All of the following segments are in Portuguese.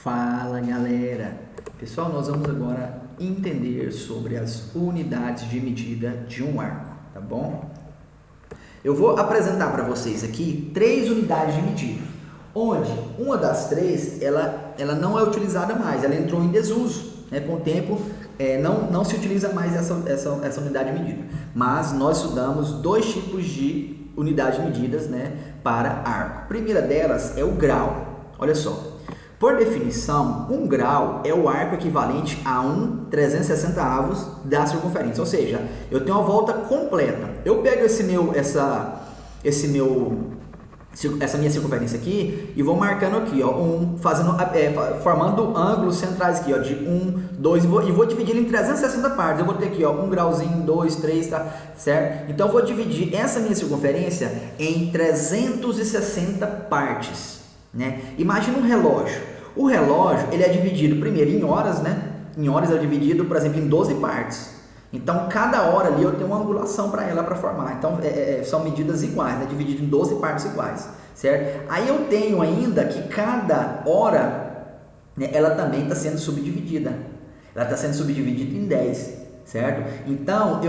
Fala galera! Pessoal, nós vamos agora entender sobre as unidades de medida de um arco, tá bom? Eu vou apresentar para vocês aqui 3 unidades de medida, onde uma das 3 ela não é utilizada mais, ela entrou em desuso, né? Com o tempo não se utiliza mais essa unidade de medida, mas nós estudamos 2 tipos de unidade de medidas, né, para arco. A primeira delas é o grau. Olha só. Por definição, um grau é o arco equivalente a 1/360 da circunferência, ou seja, eu tenho uma volta completa. Eu pego essa minha circunferência aqui e vou marcando aqui, ó, formando ângulos centrais aqui, ó, de 1, 2 e vou dividir em 360 partes. Eu vou ter aqui, ó, 1 grauzinho, 2, 3, tá certo? Então eu vou dividir essa minha circunferência em 360 partes, né? Imagina um relógio. O relógio, ele é dividido primeiro em horas, né? Em horas é dividido, por exemplo, em 12 partes. Então, cada hora ali eu tenho uma angulação para ela para formar. Então, são medidas iguais, né? Dividido em 12 partes iguais, certo? Aí eu tenho ainda que cada hora, né, ela também está sendo subdividida. Ela está sendo subdividida em 10, certo? Então,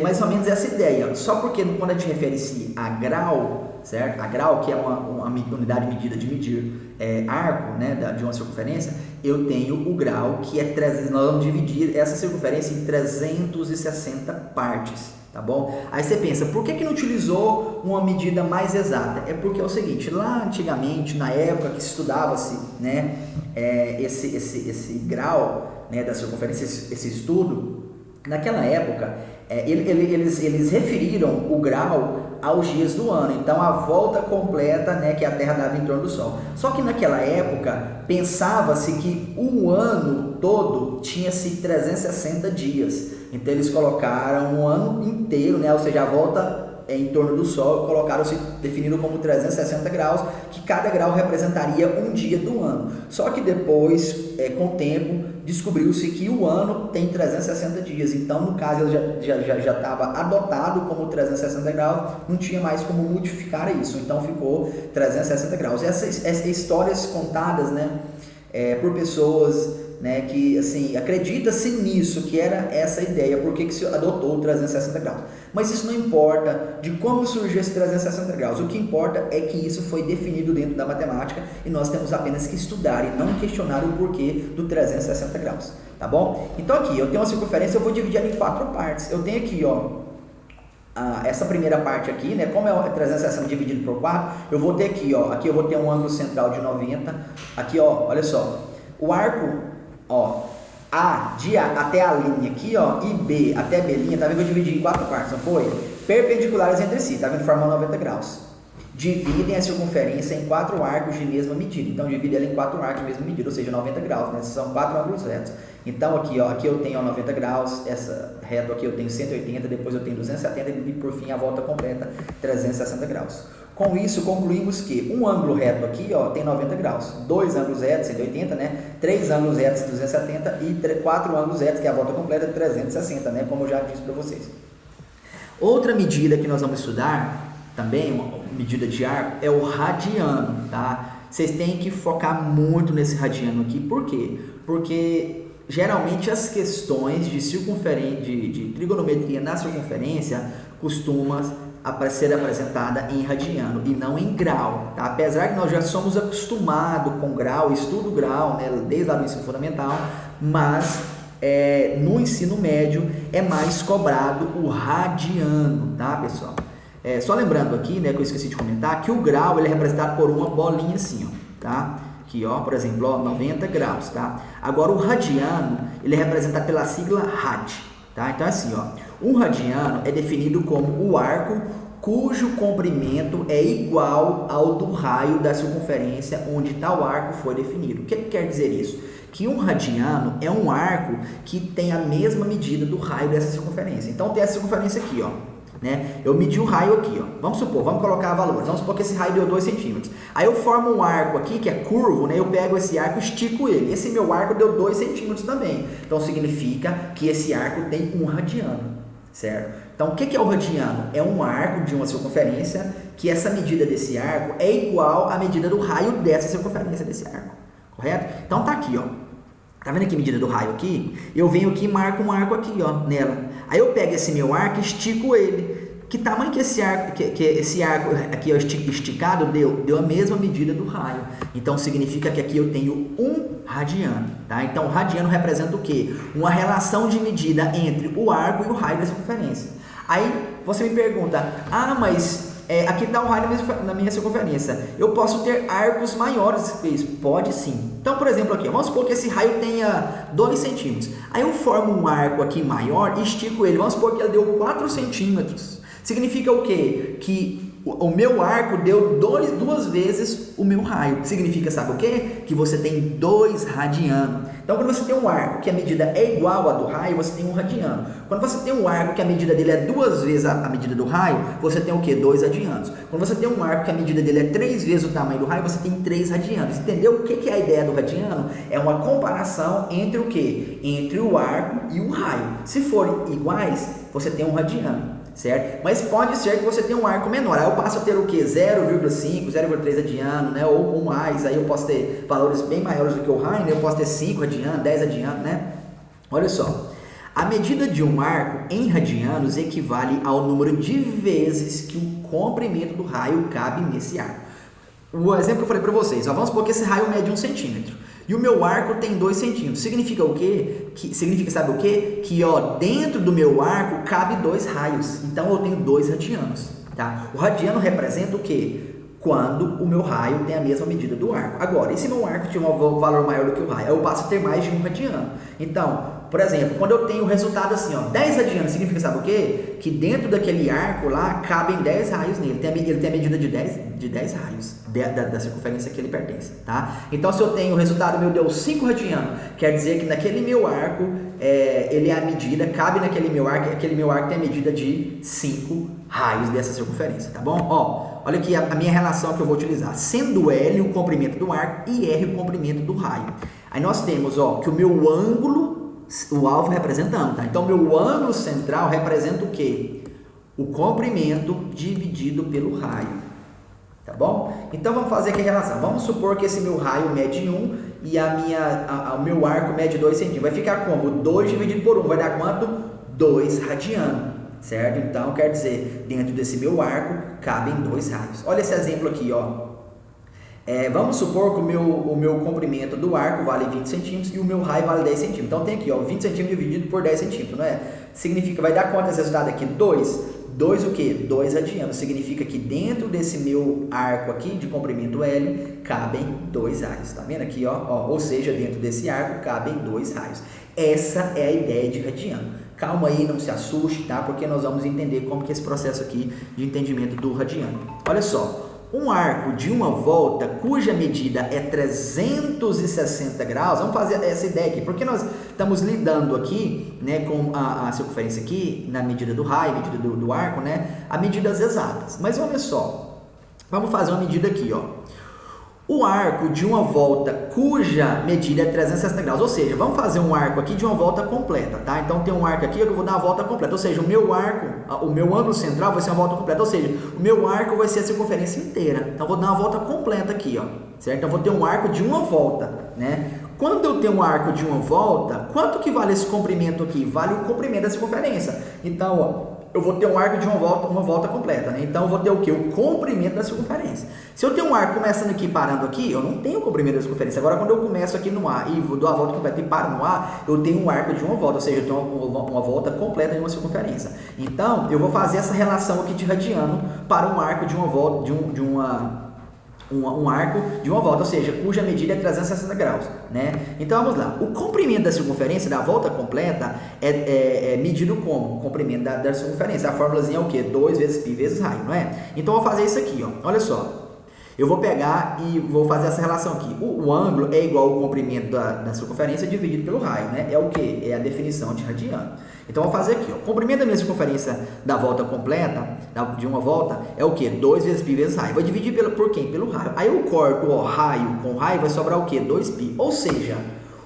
mais ou menos essa ideia. Só porque quando a gente refere-se a grau, certo? A grau, que é uma unidade de medida de medir arco, né, de uma circunferência, eu tenho o grau, que é 300, nós vamos dividir essa circunferência em 360 partes, tá bom? Aí você pensa, por que não utilizou uma medida mais exata? É porque é o seguinte, lá antigamente, na época que estudava-se, né, esse grau, né, da circunferência, esse estudo, naquela época, eles referiram o grau aos dias do ano, então a volta completa, né, que a Terra dava em torno do Sol. Só que naquela época pensava-se que o ano todo tinha-se 360 dias, então eles colocaram o ano inteiro, né, ou seja, a volta em torno do Sol, definiram como 360 graus, que cada grau representaria um dia do ano. Só que depois, com o tempo, descobriu-se que o ano tem 360 dias, então no caso ele já estava adotado como 360 graus, não tinha mais como modificar isso, então ficou 360 graus. Essas histórias contadas, né, por pessoas, né, que assim, acredita-se nisso, que era essa ideia, porque que se adotou o 360 graus. Mas isso não importa de como surgiu esse 360 graus, o que importa é que isso foi definido dentro da matemática e nós temos apenas que estudar e não questionar o porquê do 360 graus, tá bom? Então aqui, eu tenho uma circunferência, eu vou dividir ela em 4 partes. Eu tenho aqui, ó, essa primeira parte aqui, né, como é 360 dividido por 4, eu vou ter aqui, ó, aqui eu vou ter um ângulo central de 90, aqui, ó, olha só, o arco, ó, de A até a linha aqui, ó, e B até B linha, tá vendo que eu dividi em 4 partes, não foi? Perpendiculares entre si, tá vendo? Formam 90 graus. Dividem a circunferência em 4 arcos de mesma medida. Então, divide ela em 4 arcos de mesma medida, ou seja, 90 graus, né? São 4 ângulos retos. Então, aqui, ó, aqui eu tenho 90 graus, essa reto aqui eu tenho 180, depois eu tenho 270 e por fim a volta completa 360 graus. Com isso, concluímos que um ângulo reto aqui, ó, tem 90 graus, 2 ângulos retos, 180, né? 3 ângulos retos, 270 e 4 ângulos retos, que é a volta completa, 360, né? Como eu já disse para vocês. Outra medida que nós vamos estudar, também uma medida de arco, é o radiano, tá? Vocês têm que focar muito nesse radiano aqui, por quê? Porque geralmente as questões de trigonometria na circunferência costumam ser apresentada em radiano e não em grau, tá? Apesar que nós já somos acostumados com grau, estudo grau, né, desde lá do ensino fundamental, mas no ensino médio é mais cobrado o radiano, tá, pessoal? Só lembrando aqui, né, que eu esqueci de comentar, que o grau ele é representado por uma bolinha assim, ó, tá? Aqui, ó, por exemplo, ó, 90 graus, tá? Agora o radiano, ele é representado pela sigla rad, tá? Então assim, ó, um radiano é definido como o arco cujo comprimento é igual ao do raio da circunferência onde tal arco foi definido. O que quer dizer isso? Que um radiano é um arco que tem a mesma medida do raio dessa circunferência. Então tem essa circunferência aqui, ó, né? Eu medi o raio aqui, ó. Vamos supor, vamos colocar valores. Vamos supor que esse raio deu 2 centímetros. Aí eu formo um arco aqui que é curvo, né? Eu pego esse arco e estico ele. Esse meu arco deu 2 centímetros também. Então significa que esse arco tem 1 radiano, certo? Então o que é o radiano? É um arco de uma circunferência que essa medida desse arco é igual à medida do raio dessa circunferência desse arco. correto? Então tá aqui, ó. Tá vendo aqui a medida do raio aqui? Eu venho aqui e marco um arco aqui, ó, nela. Aí eu pego esse meu arco e estico ele. Que tamanho que esse arco, que esse arco aqui ó, esticado deu a mesma medida do raio. Então significa que aqui eu tenho 1 radiano, tá? Então o radiano representa o quê? Uma relação de medida entre o arco e o raio da circunferência. Aí você me pergunta, mas aqui está o raio na minha circunferência. Eu posso ter arcos maiores que isso? Pode sim. Então, por exemplo, aqui, vamos supor que esse raio tenha 2 centímetros. Aí eu formo um arco aqui maior e estico ele. Vamos supor que ele deu 4 centímetros. Significa o quê? Que o meu arco deu 2 vezes o meu raio. Significa, sabe o quê? Que você tem 2 radianos. Então, quando você tem um arco que a medida é igual à do raio, você tem 1 radiano. Quando você tem um arco que a medida dele é 2 vezes a medida do raio, você tem o quê? 2 radianos. Quando você tem um arco que a medida dele é 3 vezes o tamanho do raio, você tem 3 radianos. Entendeu o que é a ideia do radiano? É uma comparação entre o quê? Entre o arco e o raio. Se forem iguais, você tem 1 radiano. Certo? Mas pode ser que você tenha um arco menor. Aí eu passo a ter o que? 0,5, 0,3 radiano, né? Ou mais. Aí eu posso ter valores bem maiores do que o raio, né? Eu posso ter 5 radiano, 10 radiano, né? Olha só. A medida de um arco em radianos equivale ao número de vezes que o comprimento do raio cabe nesse arco. O exemplo que eu falei para vocês, vamos supor que esse raio mede 1 centímetro. E o meu arco tem 2 centímetros. Significa o quê? Significa, sabe o quê? Que dentro do meu arco cabe 2 raios. Então eu tenho 2 radianos. Tá? O radiano representa o quê? Quando o meu raio tem a mesma medida do arco. Agora, e se meu arco tiver um valor maior do que o raio? Eu passo a ter mais de 1 radiano. Então, por exemplo, quando eu tenho o resultado assim, 10 radianos, significa, sabe o quê? Que dentro daquele arco lá, cabem 10 raios nele. Ele tem a medida de 10 raios da circunferência que ele pertence, tá? Então, se eu tenho o resultado meu deu 5 radianos, quer dizer que naquele meu arco, ele é a medida, cabe naquele meu arco, aquele meu arco tem a medida de 5 raios dessa circunferência, tá bom? Olha aqui a minha relação que eu vou utilizar. Sendo L o comprimento do arco e R o comprimento do raio. Aí nós temos, que o meu ângulo, o alvo representando, tá? Então, o meu ângulo central representa o quê? O comprimento dividido pelo raio. Tá bom? Então, vamos fazer aqui a relação. Vamos supor que esse meu raio mede 1 e o meu arco mede 2 centímetros. Vai ficar como? 2 dividido por 1. Vai dar quanto? 2 radianos. Certo? Então, quer dizer, dentro desse meu arco, cabem 2 raios. Olha esse exemplo aqui, vamos supor que o meu comprimento do arco vale 20 centímetros e o meu raio vale 10 centímetros. Então, tem aqui, 20 centímetros dividido por 10 centímetros, não é? Significa, vai dar quanto esse resultado aqui? 2. 2 o quê? 2 radianos. Significa que dentro desse meu arco aqui, de comprimento L, cabem 2 raios. Tá vendo aqui, ou seja, dentro desse arco, cabem 2 raios. Essa é a ideia de radiano. Calma aí, não se assuste, tá? Porque nós vamos entender como que é esse processo aqui de entendimento do radiano. Olha só. Um arco de uma volta, cuja medida é 360 graus, vamos fazer essa ideia aqui, porque nós estamos lidando aqui, né, com a circunferência aqui, na medida do raio, medida do arco, né, a medidas exatas. Mas olha só, vamos fazer uma medida aqui, O arco de uma volta cuja medida é 360 graus, ou seja, vamos fazer um arco aqui de uma volta completa, tá? Então tem um arco aqui que eu vou dar uma volta completa, ou seja, o meu ângulo central vai ser uma volta completa, ou seja, o meu arco vai ser a circunferência inteira. Então eu vou dar uma volta completa aqui, certo? Então eu vou ter um arco de uma volta, né? Quando eu tenho um arco de uma volta, quanto que vale esse comprimento aqui? Vale o comprimento da circunferência. Então, eu vou ter um arco de uma volta completa, né? Então, eu vou ter o quê? O comprimento da circunferência. Se eu tenho um arco começando aqui e parando aqui, eu não tenho o comprimento da circunferência. Agora, quando eu começo aqui no A e vou dar a volta completa e paro no A, eu tenho um arco de uma volta, ou seja, eu tenho uma volta completa de uma circunferência. Então, eu vou fazer essa relação aqui de radiano para um arco de uma volta, um arco de uma volta, ou seja, cuja medida é 360 graus, né? Então, vamos lá. O comprimento da circunferência da volta completa é medido como? O comprimento da circunferência. A fórmulazinha é o quê? 2 vezes π vezes raio, não é? Então, eu vou fazer isso aqui, Olha só. Eu vou pegar e vou fazer essa relação aqui. O ângulo é igual ao comprimento da circunferência dividido pelo raio, né? É o quê? É a definição de radiano. Então, eu vou fazer aqui, O comprimento da minha circunferência da volta completa, de uma volta, é o quê? 2 vezes π vezes raio. Vou dividir por quem? Pelo raio. Aí eu corto o raio com raio, vai sobrar o quê? 2π. Ou seja,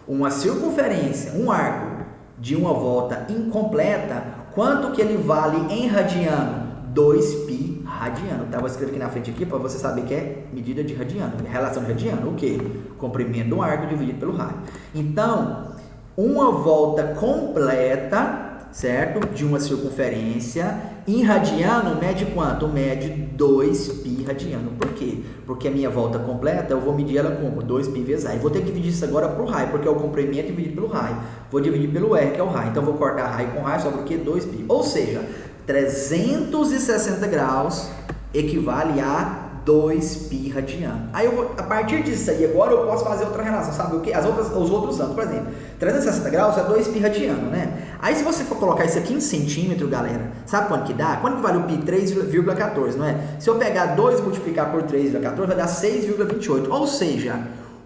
uma circunferência, um arco de uma volta incompleta, quanto que ele vale em radiano? 2π radiano, tá? Vou escrever aqui na frente aqui para você saber que é medida de radiano, relação de radiano, o quê? Comprimento do arco dividido pelo raio. Então, uma volta completa, certo? De uma circunferência em radiano mede quanto? Mede 2π radiano. Por quê? Porque a minha volta completa eu vou medir ela como? 2π vezes A. E vou ter que dividir isso agora por raio, porque é o comprimento dividido pelo raio. Vou dividir pelo R, que é o raio. Então, vou cortar raio com raio, sobra o quê? 2π. Ou seja, 360 graus equivale a 2π radiano. Aí eu vou, a partir disso aí, agora eu posso fazer outra relação, sabe o que? Os outros ângulos, por exemplo, 360 graus é 2π radiano, né? Aí se você for colocar isso aqui em centímetro, galera, sabe quanto que dá? Quanto que vale o π? 3,14, não é? Se eu pegar 2 e multiplicar por 3,14, vai dar 6,28. Ou seja,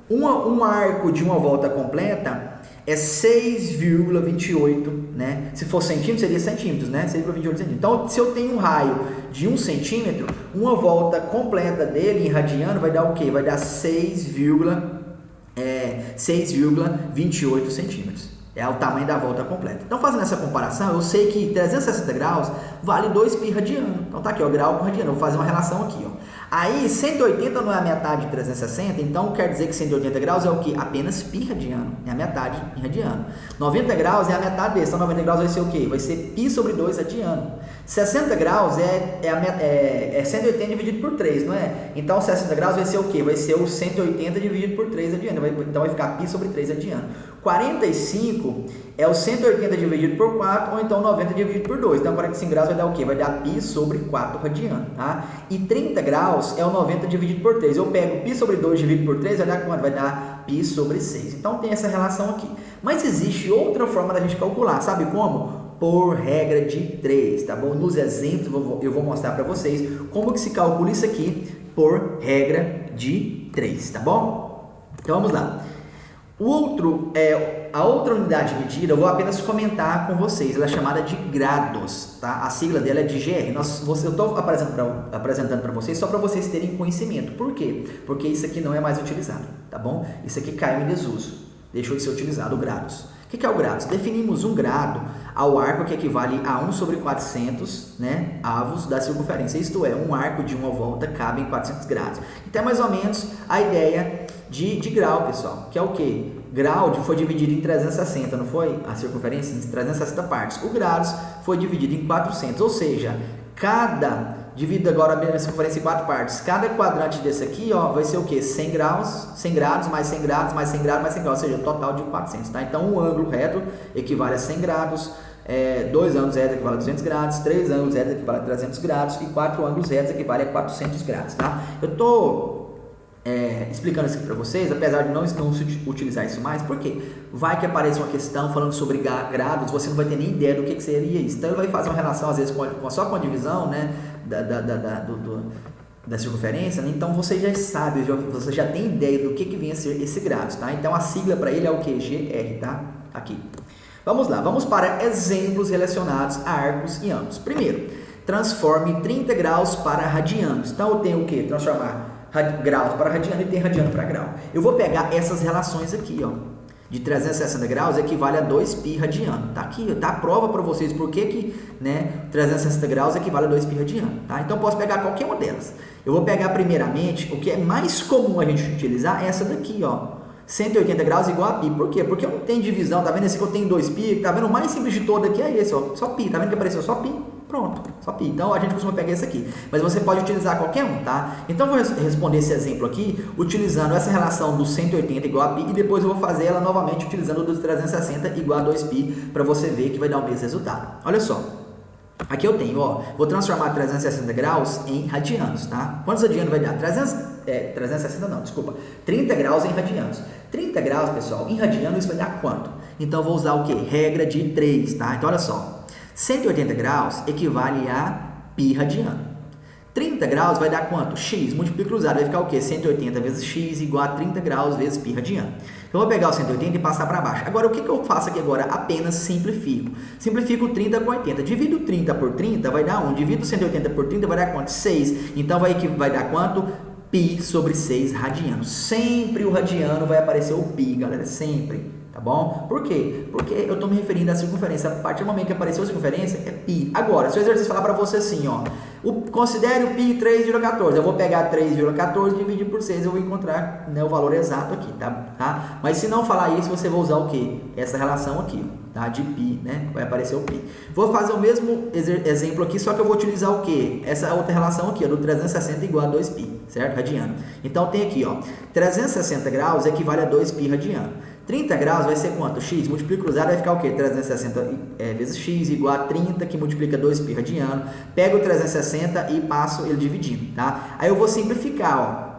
um arco de uma volta completa é 6,28, né? Se for centímetro, seria centímetros, né? 6,28 centímetros. Então, se eu tenho um raio de 1 centímetro, uma volta completa dele em radiano vai dar o quê? Vai dar 6,28 centímetros. É o tamanho da volta completa. Então, fazendo essa comparação, eu sei que 360 graus vale 2π radiano. Então, tá aqui, ó, grau com radiano. Eu vou fazer uma relação aqui, ó. Aí, 180 não é a metade de 360, então quer dizer que 180 graus é o que? Apenas π radiano. É a metade em radiano. 90 graus é a metade desse. Então, 90 graus vai ser o quê? Vai ser π sobre 2 radiano. 60 graus é 180 dividido por 3, não é? Então, 60 graus vai ser o quê? Vai ser o 180 dividido por 3 radiano. Então, vai ficar π sobre 3 radiano. 45 é o 180 dividido por 4, ou então 90 dividido por 2. Então, 45 graus vai dar o quê? Vai dar π sobre 4 radiano, tá? E 30 graus é o 90 dividido por 3. Eu pego π sobre 2 dividido por 3, vai dar quanto? Vai dar π sobre 6. Então, tem essa relação aqui. Mas existe outra forma da gente calcular, sabe como? Por regra de 3, tá bom? Nos exemplos eu vou mostrar para vocês como que se calcula isso aqui por regra de 3, tá bom? Então, vamos lá. A outra unidade de medida eu vou apenas comentar com vocês, ela é chamada de grados, tá? A sigla dela é de GR. Eu estou apresentando para vocês só para vocês terem conhecimento. Por quê? Porque isso aqui não é mais utilizado, tá bom? Isso aqui caiu em desuso, deixou de ser utilizado, o grados. O que é o grados? Definimos um grado ao arco que equivale a 1 sobre 400, né, avos da circunferência. Isto é, um arco de uma volta cabe em 400 graus. Então, é mais ou menos a ideia de grau, pessoal, que é o quê? Grau foi dividido em 360, não foi? A circunferência em 360 partes. O graus foi dividido em 400, ou seja, dividido agora a circunferência em 4 partes. Cada quadrante desse aqui, ó, vai ser o quê? 100 graus, 100 graus, mais 100 graus, mais 100 graus, mais 100 graus, ou seja, total de 400, tá? Então, um ângulo reto equivale a 100 graus, 2 ângulos retos equivale a 200 graus, 3 ângulos retos equivale a 300 graus e 4 ângulos retos equivale a 400 graus, tá? Eu tô explicando isso aqui para vocês, apesar de não se utilizar isso mais, porque vai que apareça uma questão falando sobre grados, você não vai ter nem ideia do que seria isso. Então, ele vai fazer uma relação, às vezes, só com a divisão, né, da circunferência, né? Então, você já sabe, você já tem ideia do que vem a ser esse grados, tá? Então, a sigla para ele é o que? GR, tá? Aqui. Vamos lá, vamos para exemplos relacionados a arcos e ângulos. Primeiro, transforme 30 graus para radianos. Então, eu tenho o que? Transformar graus para radiano e tem radiano para grau. Eu vou pegar essas relações aqui, ó. De 360 graus equivale a 2π radiano. Tá aqui, tá a prova para vocês por que, né, 360 graus equivale a 2π radiano, tá? Então, eu posso pegar qualquer uma delas. Eu vou pegar primeiramente, o que é mais comum a gente utilizar é essa daqui, ó. 180 graus igual a π. Por quê? Porque eu não tenho divisão, tá vendo? Esse aqui eu tenho 2π, tá vendo? O mais simples de todo aqui é esse, ó. Só π, tá vendo que apareceu só π? Pronto, só π. Então, a gente costuma pegar esse aqui. Mas você pode utilizar qualquer um, tá? Então, eu vou responder esse exemplo aqui utilizando essa relação do 180 igual a π e depois eu vou fazer ela novamente utilizando o do 360 igual a 2π para você ver que vai dar o mesmo resultado. Olha só. Aqui eu tenho, ó, vou transformar 360 graus em radianos, tá? Quantos radianos vai dar? 30 graus em radianos. 30 graus, pessoal, em radianos isso vai dar quanto? Então, eu vou usar o quê? Regra de 3, tá? Então, olha só. 180 graus equivale a π radiano. 30 graus vai dar quanto? X, multiplica cruzado, vai ficar o quê? 180 vezes x igual a 30 graus vezes π radiano. Eu vou pegar o 180 e passar para baixo. Agora, o que eu faço aqui agora? Apenas simplifico. Simplifico 30 com 80. Divido 30 por 30, vai dar 1. Divido 180 por 30, vai dar quanto? 6. Então, vai dar quanto? Π sobre 6 radianos. Sempre o radiano vai aparecer o π, galera. Sempre. tá bom? Por quê? Porque eu estou me referindo à circunferência. A partir do momento que apareceu a circunferência, é π. Agora, se o exercício falar para você assim, ó, considere o π 3,14. Eu vou pegar 3,14 e dividir por 6, eu vou encontrar, né, o valor exato aqui, tá? Mas se não falar isso, você vai usar o quê? Essa relação aqui, tá? De π, né? Vai aparecer o π. Vou fazer o mesmo exemplo aqui, só que eu vou utilizar o quê? Essa outra relação aqui, ó, do 360 igual a 2π, certo? Radiano. Então tem aqui, ó, 360 graus equivale a 2π radiano. 30 graus vai ser quanto? X, multiplica cruzado, vai ficar o quê? 360 vezes x igual a 30, que multiplica 2π radiano. Pego o 360 e passo ele dividindo, tá? Aí eu vou simplificar, ó.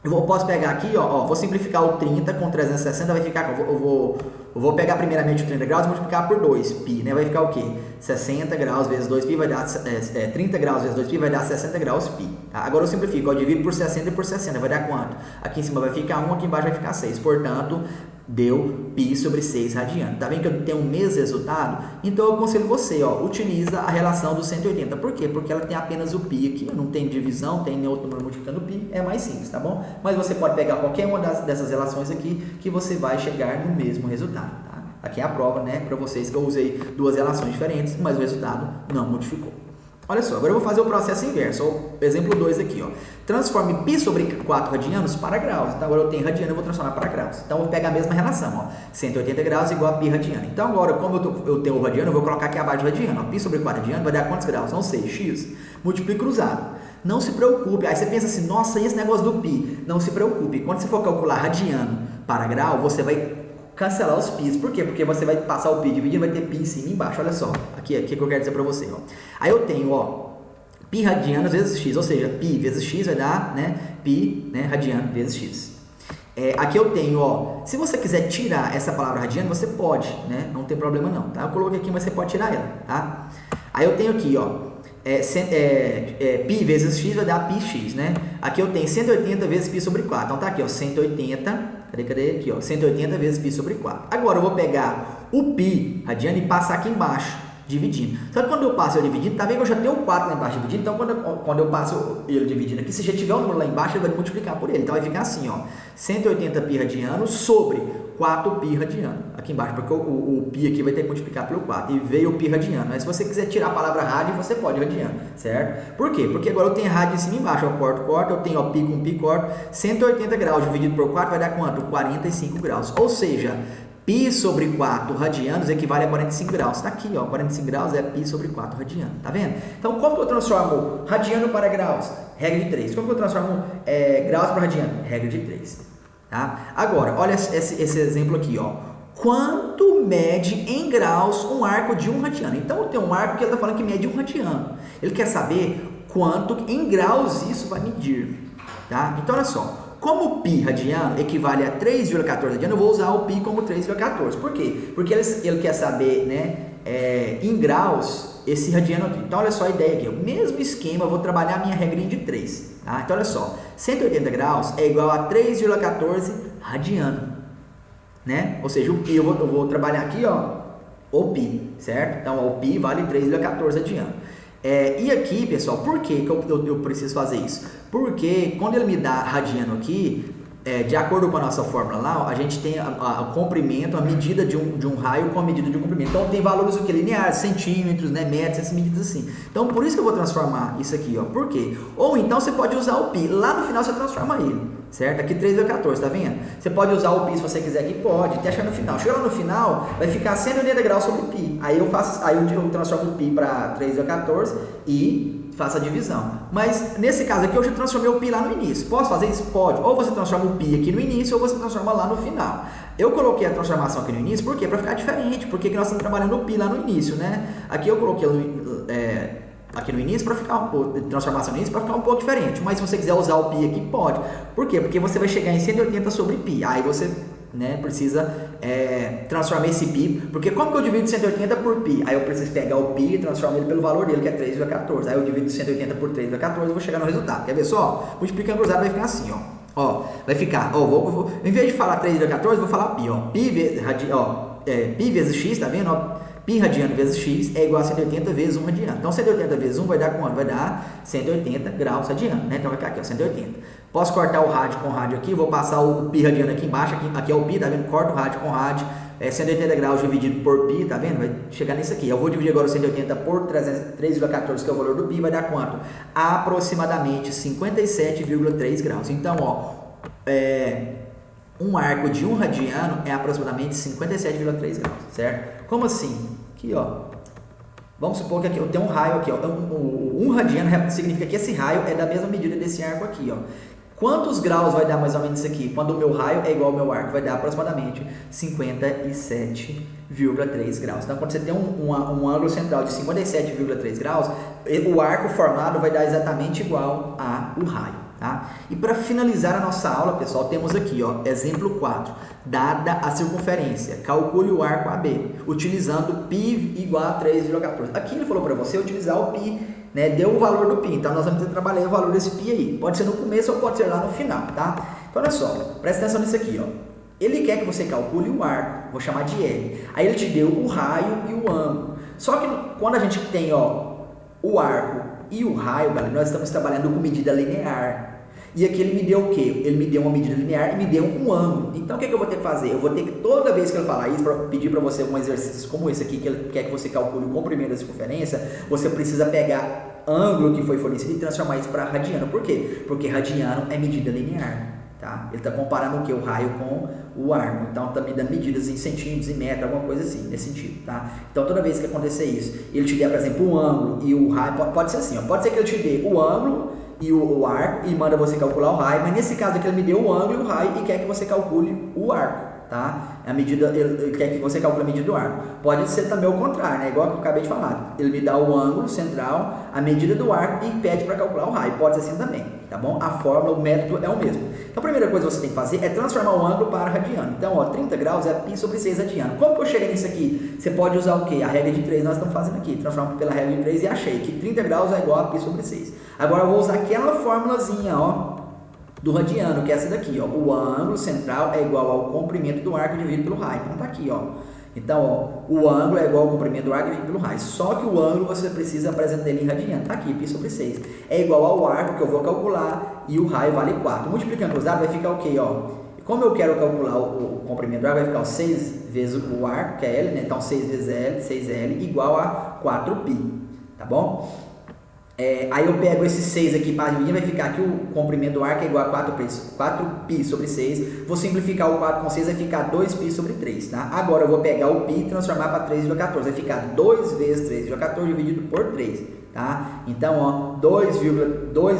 Eu posso pegar aqui, ó, vou simplificar o 30 com 360, vai ficar, eu vou pegar primeiramente o 30 graus e multiplicar por 2π, né? Vai ficar o quê? 60 graus vezes 2π vai dar, 30 graus vezes 2π vai dar 60 graus π. Tá? Agora eu simplifico, eu divido por 60 e por 60, vai dar quanto? Aqui em cima vai ficar 1, aqui embaixo vai ficar 6, portanto, deu π sobre 6 radiano. Tá vendo que eu tenho o mesmo resultado? Então eu aconselho você, ó, utiliza a relação do 180. Por quê? Porque ela tem apenas o π aqui, não tem divisão, tem nenhum outro número multiplicando π, é mais simples, tá bom? Mas você pode pegar qualquer uma dessas relações aqui que você vai chegar no mesmo resultado, tá? Aqui é a prova, né, para vocês que eu usei duas relações diferentes, mas o resultado não modificou. Olha só, agora eu vou fazer o processo inverso, o exemplo 2 aqui, ó. Transforme π sobre 4 radianos para graus. Então, agora eu tenho radiano, eu vou transformar para graus. Então, eu vou pegar a mesma relação, ó. 180 graus igual a π radiano. Então, agora, como eu tenho o radiano, eu vou colocar aqui abaixo do radiano. Ó. Π sobre 4 radiano vai dar quantos graus? Não sei, x. Multiplica cruzado. Não se preocupe. Aí você pensa assim, nossa, e esse negócio do π? Não se preocupe. Quando você for calcular radiano para grau, você vai cancelar os π's. Por quê? Porque você vai passar o π dividido, vai ter π em cima e embaixo. Olha só, aqui é o que eu quero dizer para você. Ó. Aí eu tenho, ó, π radiano vezes x, ou seja, π vezes x vai dar, né, π, né, radiano vezes x. Aqui eu tenho, ó, se você quiser tirar essa palavra radiano, você pode, né, não tem problema não, tá? Eu coloquei aqui, mas você pode tirar ela, tá? Aí eu tenho aqui, ó, π vezes x vai dar πx, né? Aqui eu tenho 180 vezes π sobre 4, então tá aqui, ó, 180... Cadê? Aqui, ó, 180 vezes π sobre 4. Agora eu vou pegar o π radiano e passar aqui embaixo, dividindo. Só que quando eu passo ele dividindo, tá vendo que eu já tenho o 4 lá embaixo dividido, então quando eu passo ele dividindo aqui, se já tiver um número lá embaixo, ele vai multiplicar por ele. Então vai ficar assim, ó, 180 π radiano sobre 4 π radiano. Aqui embaixo, porque o π aqui vai ter que multiplicar pelo 4. E veio o π radiano. Mas se você quiser tirar a palavra rádio, você pode radiano, certo? Por quê? Porque agora eu tenho rádio em cima e embaixo. Eu corto, eu tenho ó, π com π, corto. 180 graus dividido por 4 vai dar quanto? 45 graus. Ou seja, π sobre 4 radianos equivale a 45 graus. Está aqui, ó, 45 graus é π sobre 4 radiano. Tá vendo? Então, como que eu transformo radiano para graus? Regra de 3. Como que eu transformo graus para radiano? Regra de 3. Tá? Agora, olha esse exemplo aqui, ó. Quanto mede em graus um arco de 1 radiano? Então, eu tenho um arco que ele está falando que mede 1 radiano. Ele quer saber quanto em graus isso vai medir. Tá? Então, olha só. Como π radiano equivale a 3,14 radiano, eu vou usar o π como 3,14. Por quê? Porque ele quer saber, né, em graus esse radiano aqui. Então, olha só a ideia aqui. O mesmo esquema, eu vou trabalhar a minha regrinha de 3. Tá? Então, olha só. 180 graus é igual a 3,14 radiano. Né? Ou seja, o π, eu vou trabalhar aqui, ó, o π, certo? Então, o π vale 3,14 radiano. E aqui, pessoal, por que eu preciso fazer isso? Porque quando ele me dá radiano aqui, de acordo com a nossa fórmula lá, a gente tem o comprimento, a medida de um raio com a medida de um comprimento. Então, tem valores o que? Lineares, centímetros, né, metros, essas medidas assim. Então, por isso que eu vou transformar isso aqui, ó. Por quê? Ou então, você pode usar o π. Lá no final, você transforma ele, certo? Aqui 3,14, tá vendo? Você pode usar o π se você quiser aqui, pode, até achar no final. Chega lá no final, vai ficar 180 graus sobre π. Aí eu transformo o π para 3,14 e faço a divisão. Mas, nesse caso aqui, eu já transformei o π lá no início. Posso fazer isso? Pode. Ou você transforma o π aqui no início, ou você transforma lá no final. Eu coloquei a transformação aqui no início, por quê? Para ficar diferente, porque nós estamos trabalhando o π lá no início, né? Aqui eu coloquei aqui no início para ficar um pouco, transformação no início para ficar um pouco diferente. Mas se você quiser usar o π aqui, pode. Por quê? Porque você vai chegar em 180 sobre π. Aí você, né, precisa transformar esse π, porque como que eu divido 180 por π? Aí eu preciso pegar o π e transformar ele pelo valor dele, que é 3,14. Aí eu divido 180 por 3,14 e vou chegar no resultado. Quer ver só? Multiplicando cruzado vai ficar assim, ó. Vai ficar, em vez de falar 3,14, eu vou falar π, ó. Π vezes x, tá vendo? Ó, π radiano vezes x é igual a 180 vezes 1 radiano. Então, 180 vezes 1 vai dar quanto? Vai dar 180 graus radiano, né? Então, vai ficar aqui, ó, 180. Posso cortar o rádio com rádio aqui, vou passar o pi radiano aqui embaixo, aqui é o pi, tá vendo? Corto o rádio com rádio, 180 graus dividido por pi, tá vendo? Vai chegar nisso aqui. Eu vou dividir agora o 180 por 3,14, que é o valor do pi, vai dar quanto? Aproximadamente 57,3 graus. Então, ó, um arco de 1 radiano é aproximadamente 57,3 graus, certo? Como assim? Aqui, ó. Vamos supor que aqui eu tenho um raio aqui, ó. Um radiano significa que esse raio é da mesma medida desse arco aqui, ó. Quantos graus vai dar mais ou menos isso aqui? Quando o meu raio é igual ao meu arco, vai dar aproximadamente 57,3 graus. Então, quando você tem um ângulo central de 57,3 graus, o arco formado vai dar exatamente igual ao raio. Tá? E para finalizar a nossa aula, pessoal, temos aqui, ó, exemplo 4. Dada a circunferência, calcule o arco AB, utilizando π igual a 3,14. Aqui ele falou para você utilizar o π, né? Deu o valor do π, então nós vamos trabalhar o valor desse π aí. Pode ser no começo ou pode ser lá no final, tá? Então, olha só, presta atenção nisso aqui, ó. Ele quer que você calcule o arco, vou chamar de L. Aí ele te deu o raio e o ângulo. Só que quando a gente tem, ó, o arco e o raio, galera, nós estamos trabalhando com medida linear. E aqui ele me deu o quê? Ele me deu uma medida linear e me deu um ângulo. Então, o que eu vou ter que fazer? Eu vou ter que, toda vez que ele falar isso, pedir para você um exercício como esse aqui, que ele quer que você calcule o comprimento da circunferência, você precisa pegar ângulo que foi fornecido e transformar isso para radiano. Por quê? Porque radiano é medida linear. Tá? Ele está comparando o que? O raio com o arco. Então, está me dando medidas em centímetros, em metros, alguma coisa assim, nesse sentido. Tá? Então, toda vez que acontecer isso, ele te der, por exemplo, o ângulo e o raio, pode ser assim, ó, pode ser que ele te dê o ângulo e o arco e manda você calcular o raio, mas nesse caso aqui ele me deu o ângulo e o raio e quer que você calcule o arco, tá? A medida, ele quer que você calcule a medida do arco. Pode ser também o contrário, né? Igual que eu acabei de falar. Ele me dá o ângulo central, a medida do arco e pede para calcular o raio. Pode ser assim também, tá bom? A fórmula, o método é o mesmo. Então a primeira coisa que você tem que fazer é transformar o ângulo para radiano. Então, ó, 30 graus é π sobre 6 radiano. Como que eu cheguei nisso aqui? Você pode usar o quê? A regra de 3 nós estamos fazendo aqui. Transformar pela regra de 3 e achei que 30 graus é igual a π sobre 6. Agora eu vou usar aquela formulazinha, ó, do radiano, que é essa daqui, ó. O ângulo central é igual ao comprimento do arco dividido pelo raio. Então tá aqui, ó. Então, ó, o ângulo é igual ao comprimento do arco dividido pelo raio. Só que o ângulo você precisa apresentar ele em radiano. Tá aqui, π sobre 6. É igual ao arco que eu vou calcular e o raio vale 4. Multiplicando os dados vai ficar o quê, ó? Como eu quero calcular o comprimento do arco, vai ficar 6 vezes o arco, que é L, né? Então 6 vezes L, 6L, igual a 4π. Tá bom? Aí eu pego esse 6 aqui para dividir, vai ficar que o comprimento do arco é igual a 4π sobre 6. Vou simplificar o 4 com 6, vai ficar 2π sobre 3, tá? Agora eu vou pegar o π e transformar para 3,14, vai ficar 2 vezes 3,14 dividido por 3, tá? Então, ó, 2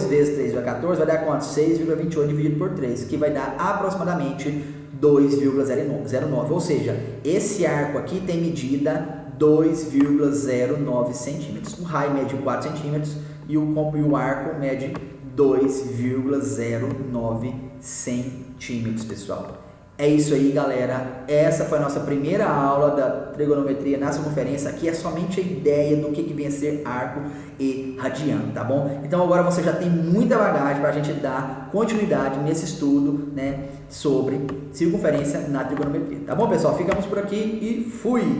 vezes 3,14 vai dar quanto? 6,28 dividido por 3, que vai dar aproximadamente 2,09, ou seja, esse arco aqui tem medida 2,09 centímetros. O raio mede 4 centímetros e o arco mede 2,09 centímetros, pessoal. É isso aí, galera. Essa foi a nossa primeira aula da trigonometria na circunferência. Aqui é somente a ideia do que vem a ser arco e radiano, tá bom? Então agora você já tem muita bagagem para a gente dar continuidade nesse estudo, né, sobre circunferência na trigonometria. Tá bom, pessoal? Ficamos por aqui e fui!